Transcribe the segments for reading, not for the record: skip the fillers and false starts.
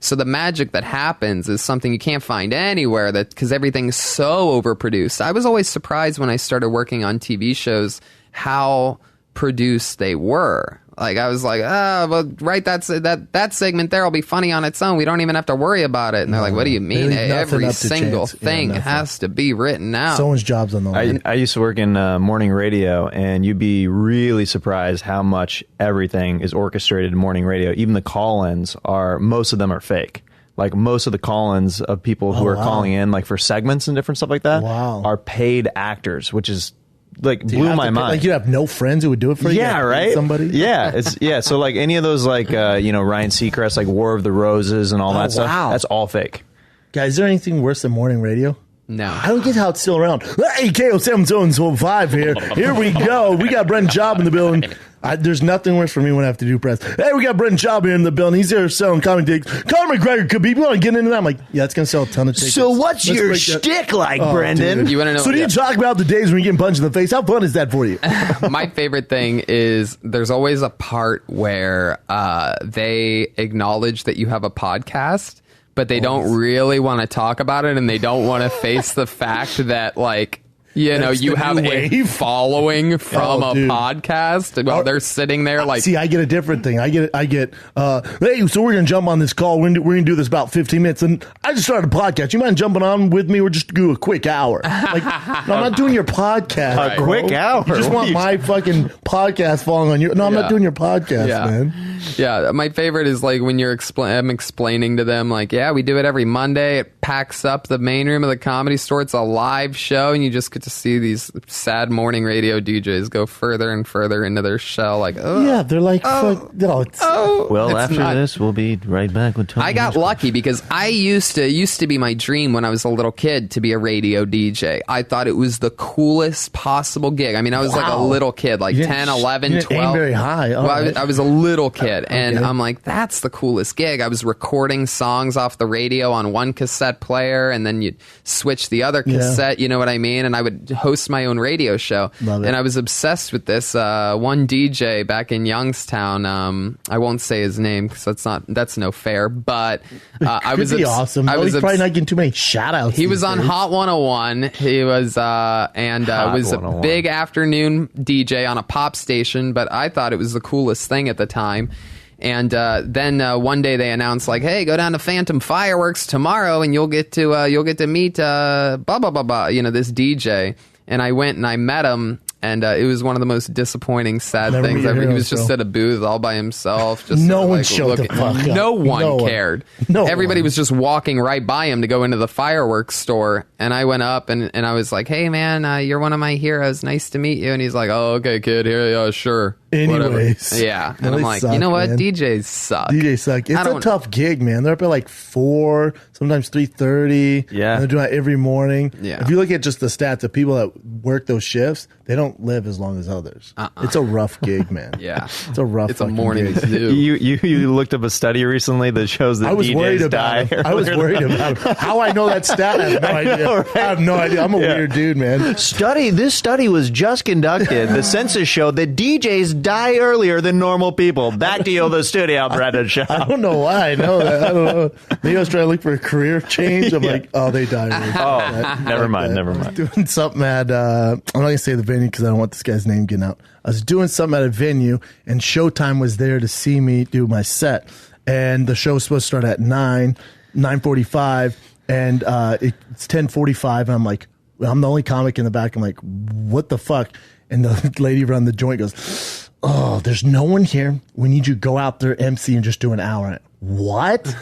So the magic that happens is something you can't find anywhere, that because everything's so overproduced. I was always surprised when I started working on TV shows how produced they were. Like, I was like, well, right, that segment there will be funny on its own. We don't even have to worry about it. And they're like, what do you mean? Every single thing has to be written out. Someone's job's on the line. I used to work in morning radio, and you'd be really surprised how much everything is orchestrated in morning radio. Even the call-ins most of them are fake. Like, most of the call-ins of people who are calling in, like, for segments and different stuff like that, are paid actors, which is... like, blew my mind. Like, you have no friends who would do it for you? Yeah, right? Somebody? Yeah. So, like, any of those, like, Ryan Seacrest, like, War of the Roses and all that stuff, that's all fake. Guys, is there anything worse than morning radio? No. I don't get how it's still around. Hey, KO705 here. Here we go. We got Brent Job in the building. There's nothing worse for me when I have to do press. Hey, we got Brent Job here in the building. He's there selling comic tickets. Conor McGregor could be. You want to get into that? I'm like, yeah, it's going to sell a ton of tickets. So what's your shtick like, Brendan? You want to know? So do you talk about the days when you're getting punched in the face? How fun is that for you? My favorite thing is there's always a part where they acknowledge that you have a podcast, but they don't really want to talk about it, and they don't want to face the fact that, like, you have a following from a podcast while they're sitting there like... See, I get a different thing. I get, hey, so we're going to jump on this call. We're going to do this about 15 minutes. And I just started a podcast. You mind jumping on with me or just do a quick hour? Like, no, I'm not doing your podcast. A quick hour? You just want my fucking podcast falling on you. No, I'm not doing your podcast, man. Yeah, my favorite is like when I'm explaining to them, like, yeah, we do it every Monday. It packs up the main room of the Comedy Store. It's a live show, and you just get to see these sad morning radio DJs go further and further into their shell. Like, yeah, they're like, well, after this, we'll be right back with Tony. I got lucky because it used to be my dream when I was a little kid to be a radio DJ. I thought it was the coolest possible gig. I mean, I was like a little kid, like 10, 11, 12. Aim very high. I was a little kid, and I'm like, that's the coolest gig. I was recording songs off the radio on one cassette player, and then you'd switch the other cassette, you know what I mean? And I would host my own radio show. And I was obsessed with this one DJ back in Youngstown. I won't say his name because that's no fair, but I was awesome. He's probably not getting too many shout outs. He was on Hot 101. He was was a big afternoon DJ on a pop station, but I thought it was the coolest thing at the time. And then one day they announced, like, hey, go down to Phantom Fireworks tomorrow and you'll get to meet blah blah blah blah, this DJ. And I went and I met him, and it was one of the most disappointing, sad things ever. He was just at a booth all by himself. Just no one showed the fuck up. No one cared. Everybody was just walking right by him to go into the fireworks store. And I went up and I was like, hey, man, you're one of my heroes. Nice to meet you. And he's like, oh, okay, kid. Here, sure. Anyways. Whatever. Yeah. And I'm like, you know what? Man. DJs suck. DJs suck. It's a tough gig, man. They're up at like 4, sometimes 3:30. Yeah. And they're doing it every morning. Yeah. If you look at just the stats of people that work those shifts, they don't live as long as others. It's a rough gig, man. Yeah. It's a rough It's a morning gig. You looked up a study recently that shows that DJs die. I was worried about it. How I know that stat, I have no idea. Right? I have no idea. I'm a weird dude, man. This study was just conducted. The census showed that DJs die earlier than normal people. Back to you, the studio, Brendan Show. I don't know why I know that. I don't know. Maybe I was trying to look for a career change. I'm like, oh, they die early. Oh, never mind. I was doing something at, I'm not going to say the venue because I don't want this guy's name getting out. I was doing something at a venue, and Showtime was there to see me do my set. And the show was supposed to start at 9:45, and it's 10:45, and I'm like, I'm the only comic in the back. I'm like, what the fuck? And the lady around the joint goes, oh, there's no one here. We need you to go out there, MC, and just do an hour. What?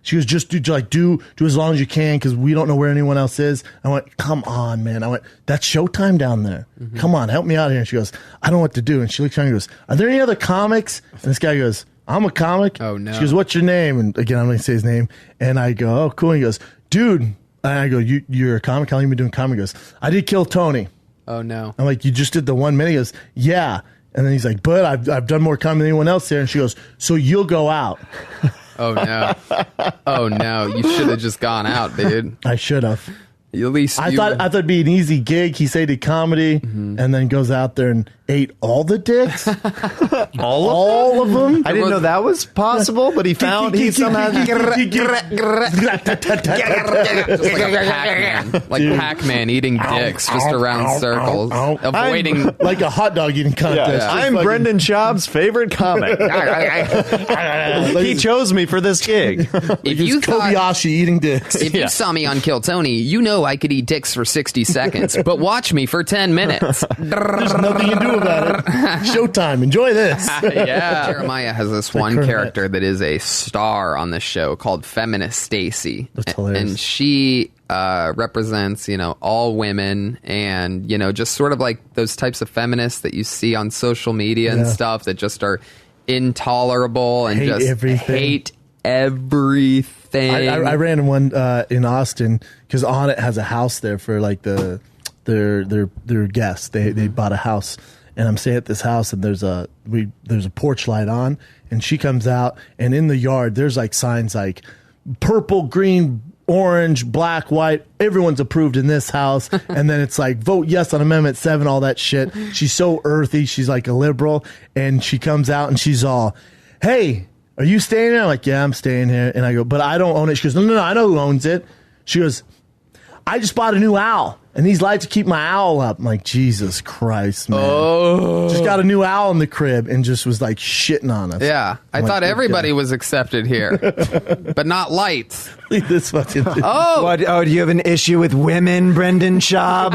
She goes, just do as long as you can because we don't know where anyone else is. I went, come on, man. I went, that's Showtime down there. Mm-hmm. Come on, help me out here. And she goes, I don't know what to do. And she looks around and goes, are there any other comics? And this guy goes, I'm a comic. Oh, no. She goes, what's your name? And again, I'm going to say his name. And I go, oh, cool. And he goes, dude. And I go, you're a comic? How long have you been doing comedy? He goes, I did Kill Tony. Oh, no. I'm like, you just did the 1 minute? He goes, yeah. And then he's like, but I've done more comedy than anyone else there. And she goes, so you'll go out. Oh, no. Oh, no. You should have just gone out, dude. I should have. At least I thought it'd be an easy gig. He said he did comedy and then goes out there and ate all the dicks. All of them. I didn't know that was possible, but he somehow. Just like Pac-Man eating dicks just around circles, avoiding like a hot dog eating contest. I'm Brendan Schaub's favorite comic. He chose me for this gig. If you Kobayashi eating dicks. If you saw me on Kill Tony, you know I could eat dicks for 60 seconds, but watch me for 10 minutes. There's nothing you can do about it. Showtime. Enjoy this. Yeah. Jeremiah has this one character that is a star on this show called Feminist Stacy. That's hilarious. And she represents, all women and, just sort of like those types of feminists that you see on social media and stuff that just are intolerable and hate everything. Hate everything. I ran one in Austin because Onnit has a house there for like their guests. They bought a house, and I'm staying at this house, and there's a porch light on, and she comes out, and in the yard there's like signs like purple, green, orange, black, white. Everyone's approved in this house, and then it's like vote yes on Amendment 7, all that shit. She's so earthy. She's like a liberal, and she comes out and she's all, "Hey, are you staying here?" I'm like, "Yeah, I'm staying here." And I go, "But I don't own it." She goes, No, I know who owns it. She goes, "I just bought a new owl, and these lights keep my owl up." I'm like, Jesus Christ, man. Oh. Just got a new owl in the crib and just was like shitting on us. Yeah. I thought everybody was accepted here, but not lights. Leave this fucking thing. Oh, do you have an issue with women, Brendan Schaub?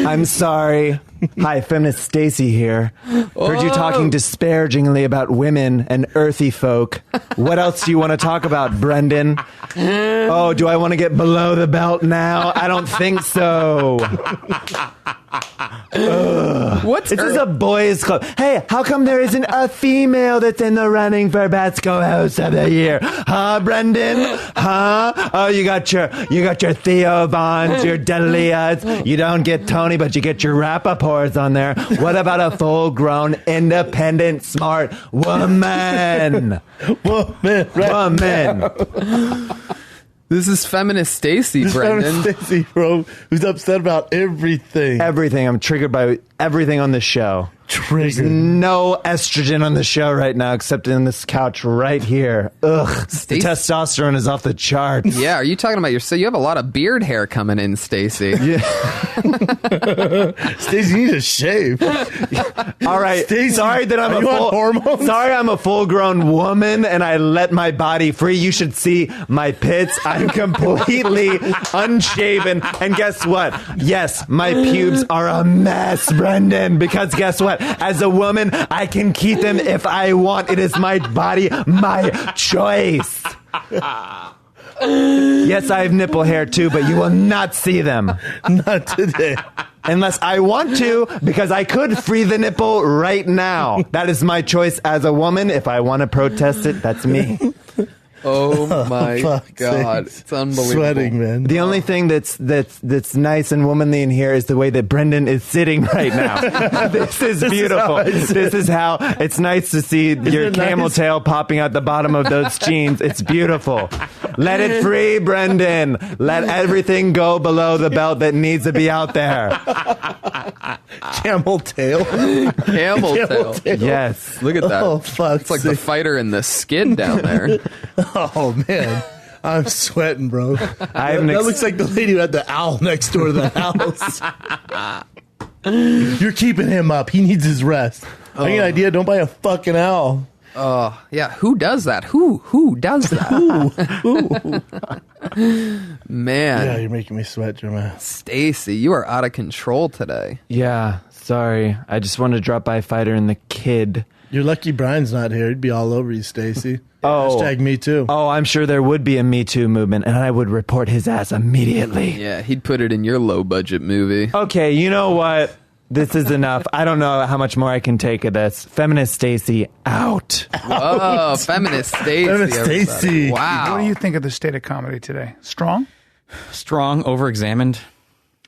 I'm sorry. Hi, Feminist Stacy here. Heard you talking disparagingly about women and earthy folk. What else do you want to talk about, Brendan? Oh, do I want to get below the belt now? I don't think so. What's this is a boys' club. Hey, how come there isn't a female that's in the running for best co-host of the year? Huh, Brendan? Huh? Oh, you got your Theo Vons, your Delias. You don't get Tony, but you get your Rappaports on there. What about a full-grown, independent, smart woman? Woman. This is Feminist Stacy, Brendan. Feminist Stacy, bro, who's upset about everything. Everything. I'm triggered by everything on this show. There's no estrogen on the show right now except in this couch right here. Ugh. The testosterone is off the charts. Yeah, are you talking about you have a lot of beard hair coming in, Stacy. Yeah. Stacy, you need to shave. All right. Stacey, sorry that I'm a full-grown woman and I let my body free. You should see my pits. I'm completely unshaven. And guess what? Yes, my pubes are a mess, Brendan, because guess what? As a woman, I can keep them if I want. It is my body, my choice. Yes, I have nipple hair too, but you will not see them. Not today. Unless I want to, because I could free the nipple right now. That is my choice as a woman. If I want to protest it, that's me. Oh my God. It's unbelievable. Sweating, man. The only thing that's nice and womanly in here is the way that Brendan is sitting right now. This is beautiful. This is how it's nice to see your camel tail popping out the bottom of those jeans. It's beautiful. Let it free, Brendan. Let everything go below the belt that needs to be out there. Camel tail. Camel tail. Yes. Look at that. Oh, fuck. It's like the fighter in the skid down there. Oh, man. I'm sweating, bro. That looks like the lady who had the owl next door to the house. You're keeping him up. He needs his rest. I get an idea. Don't buy a fucking owl. Yeah. Who does that? Who does that? Man. Yeah, you're making me sweat, Jeremiah. Stacy, you are out of control today. Yeah, sorry. I just wanted to drop by Fighter and the kid. You're lucky Brian's not here. He'd be all over you, Stacy. Oh. Hashtag me too. Oh, I'm sure there would be a Me Too movement, and I would report his ass immediately. Yeah, he'd put it in your low-budget movie. Okay, you know what? This is enough. I don't know how much more I can take of this. Feminist Stacy, out. Oh, Feminist Stacy. Feminist Stacy. Wow. What do you think of the state of comedy today? Strong? Strong, over-examined.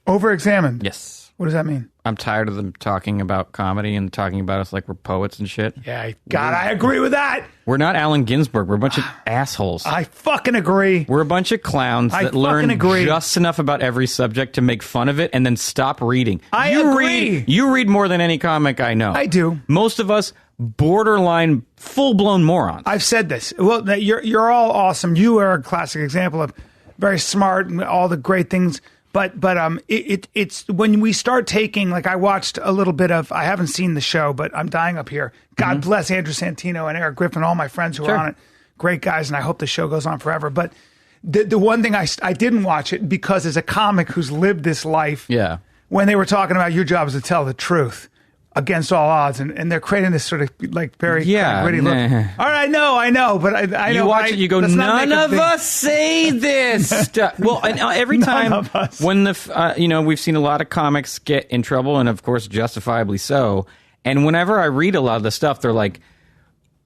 Over-examined? Yes. What does that mean? I'm tired of them talking about comedy and talking about us like we're poets and shit. Yeah, God, I agree with that. We're not Allen Ginsberg. We're a bunch of assholes. I fucking agree. We're a bunch of clowns that learn just enough about every subject to make fun of it and then stop reading. I agree. You read more than any comic I know. I do. Most of us, borderline, full-blown morons. I've said this. Well, you're all awesome. You are a classic example of very smart and all the great things. But it's when we start taking, like I watched a little bit of, I haven't seen the show, but I'm dying up here. God bless Andrew Santino and Eric Griffin, all my friends who are on it. Great guys, and I hope the show goes on forever. But the one thing I didn't watch it because as a comic who's lived this life, when they were talking about your job is to tell the truth against all odds, and they're creating this sort of like very gritty look. All right, I know, but I know. You watch it, you go, none of us say this stuff. Well, and every time when we've seen a lot of comics get in trouble, and of course, justifiably so. And whenever I read a lot of the stuff, they're like,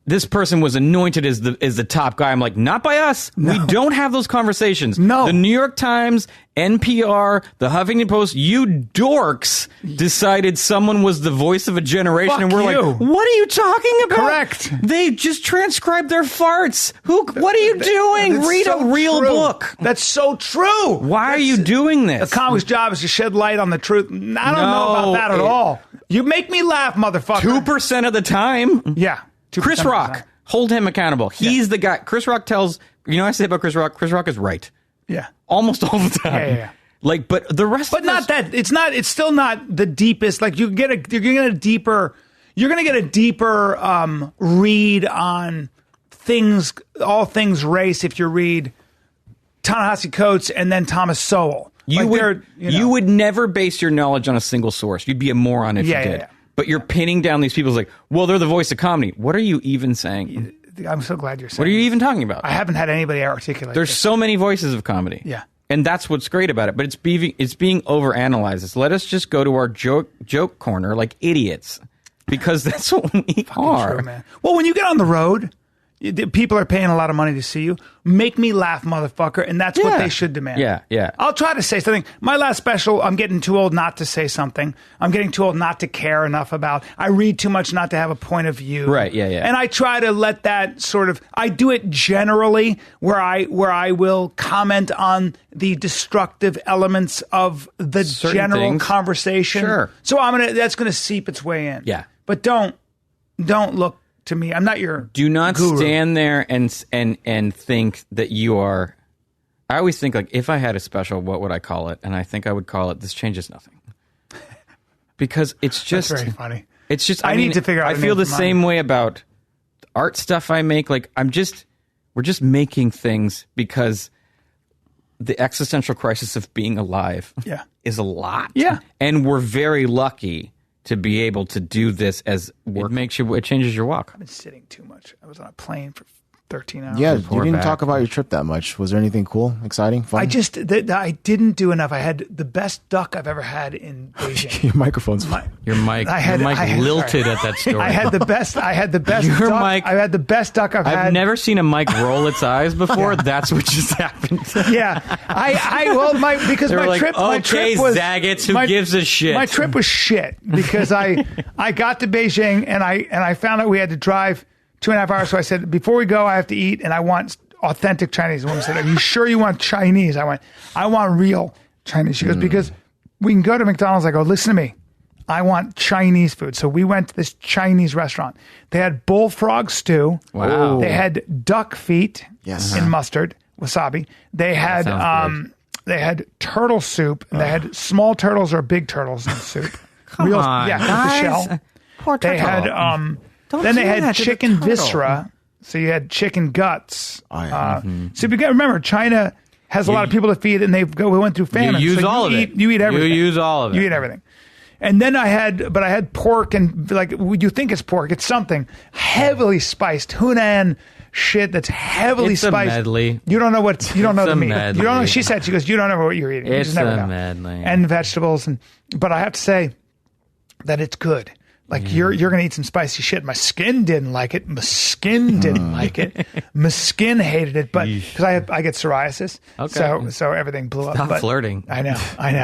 this person was anointed as the top guy. I'm like, not by us. No. We don't have those conversations. No. The New York Times, NPR, the Huffington Post, you dorks decided someone was the voice of a generation. Fuck and we're you. like, what are you talking about? Correct. They just transcribed their farts. What are you doing? Read a real book. That's so true. Why are you doing this? A comic's job is to shed light on the truth. I don't know about that at all. You make me laugh, motherfucker. 2% of the time. Yeah. Chris Rock, hold him accountable. He's the guy. Chris Rock tells, what I say about Chris Rock? Chris Rock is right. Yeah. Almost all the time. Yeah. Like, but the rest but of not that. It's still not the deepest. Like you're going to get a deeper read on things, all things race if you read Ta-Nehisi Coates and then Thomas Sowell. You would never base your knowledge on a single source. You'd be a moron if you did. Yeah. But you're pinning down these people like, well, they're the voice of comedy. What are you even saying? I'm so glad you're saying. What are you even talking about? I haven't had anybody articulate. There's so many voices of comedy. Yeah. And that's what's great about it. But it's being overanalyzed. So let us just go to our joke corner like idiots. Because that's what we are. True, man. Well, when you get on the road, people are paying a lot of money to see you. Make me laugh, motherfucker. And that's what they should demand. Yeah. I'll try to say something. My last special, I'm getting too old not to say something. I'm getting too old not to care enough about. I read too much not to have a point of view. Right, yeah. And I try to let that sort of, I do it generally where I will comment on the destructive elements of the certain general things. Conversation. Sure. So that's going to seep its way in. Yeah. But don't look to me. I'm not your Do not guru. stand there and think that you are. I always think like, if I had a special, what would I call it? And I think I would call it "This Changes Nothing," because it's just That's very funny. It's just I need to figure out. I feel the same way about art stuff I make. Like we're just making things because the existential crisis of being alive is a lot. Yeah, and we're very lucky to be able to do this as work. It changes your walk. I've been sitting too much. I was on a plane for 13 hours. Yeah, you didn't talk about your trip that much. Was there anything cool, exciting, fun? I didn't do enough. I had the best duck I've ever had in Beijing. Your microphone's fine. Your mic lilted at that story. I had the best Your duck. mic, I had the best duck I've had. I've never seen a mic roll its eyes before. That's what just happened. Yeah. Because they were my like, trip okay, was Zagat's, who gives a shit? My trip was shit because I got to Beijing and I found out we had to drive 2.5 hours. So I said, before we go, I have to eat and I want authentic Chinese. The woman said, are you sure you want Chinese? I went, I want real Chinese. She goes, because we can go to McDonald's. I go, listen to me. I want Chinese food. So we went to this Chinese restaurant. They had bullfrog stew. Wow. They had duck feet in mustard, wasabi. They had turtle soup. And they had small turtles or big turtles in soup. Come on, with guys. the shell. Poor turtle. They had then they had chicken viscera. So you had chicken guts. So you got to remember, China has a lot of people to feed, and we went through famine. You use so all of it. You eat everything. You use all of it. You eat everything. And then I had pork, and like you think it's pork, it's something heavily spiced Hunan shit that's heavily spiced. A medley. You don't know what you don't know the meat. Medley. You don't know. She said, she goes, you don't know what you're eating. You It's just never a know. medley. And vegetables, but I have to say that it's good. Like you're going to eat some spicy shit. My skin didn't like it. My skin didn't like it. My skin hated it, but because I get psoriasis, so everything blew up. Stop but flirting. I know,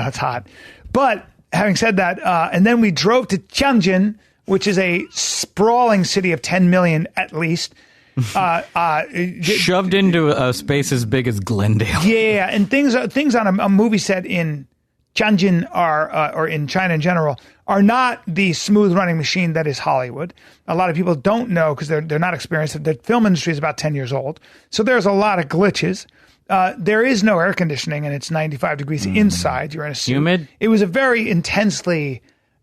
it's hot. But having said that, and then we drove to Tianjin, which is a sprawling city of 10 million at least. Shoved into a space as big as Glendale. Yeah, and things on a movie set in Tianjin or in China in general, are not the smooth running machine that is Hollywood. A lot of people don't know because they're not experienced. The film industry is about 10 years old, so there's a lot of glitches. There is no air conditioning, and it's 95 degrees inside. You're in a suit. Humid. It was a very intensely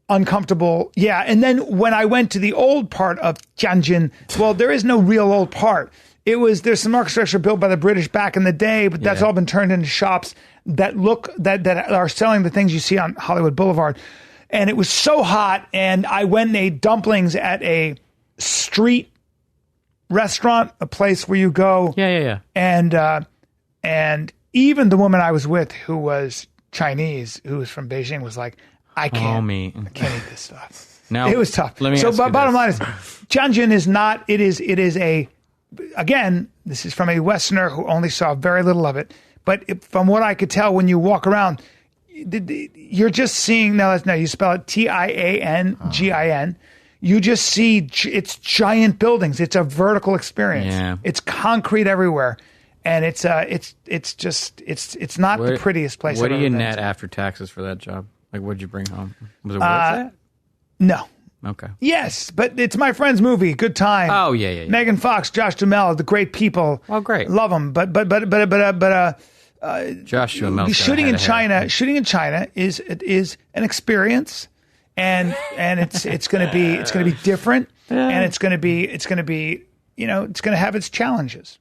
uncomfortable. Yeah, and then when I went to the old part of Tianjin, well, there is no real old part. There's some architecture built by the British back in the day, but that's all been turned into shops that are selling the things you see on Hollywood Boulevard. And it was so hot, and I went and ate dumplings at a street restaurant, a place where you go. Yeah. And even the woman I was with, who was Chinese, who was from Beijing, was like, I can't eat this stuff. Now, it was tough. Let me so ask you bottom this. line is, Tianjin is not, it is a, again, this is from a Westerner who only saw very little of it. But from what I could tell, when you walk around, you're just seeing, no, you spell it Tiangin. You just see it's giant buildings. It's a vertical experience. Yeah. It's concrete everywhere. And it's not the prettiest place. What I've do you ever been net to. after taxes for that job? Like, what'd you bring home? Was it worth that? No. Okay. Yes, but it's my friend's movie. Good time. Oh, yeah. Megan Fox, Josh Duhamel, the great people. Oh, great. Love them. But Josh Duhamel. shooting in China is an experience, and it's going to be different, and it's going to be it's going to have its challenges.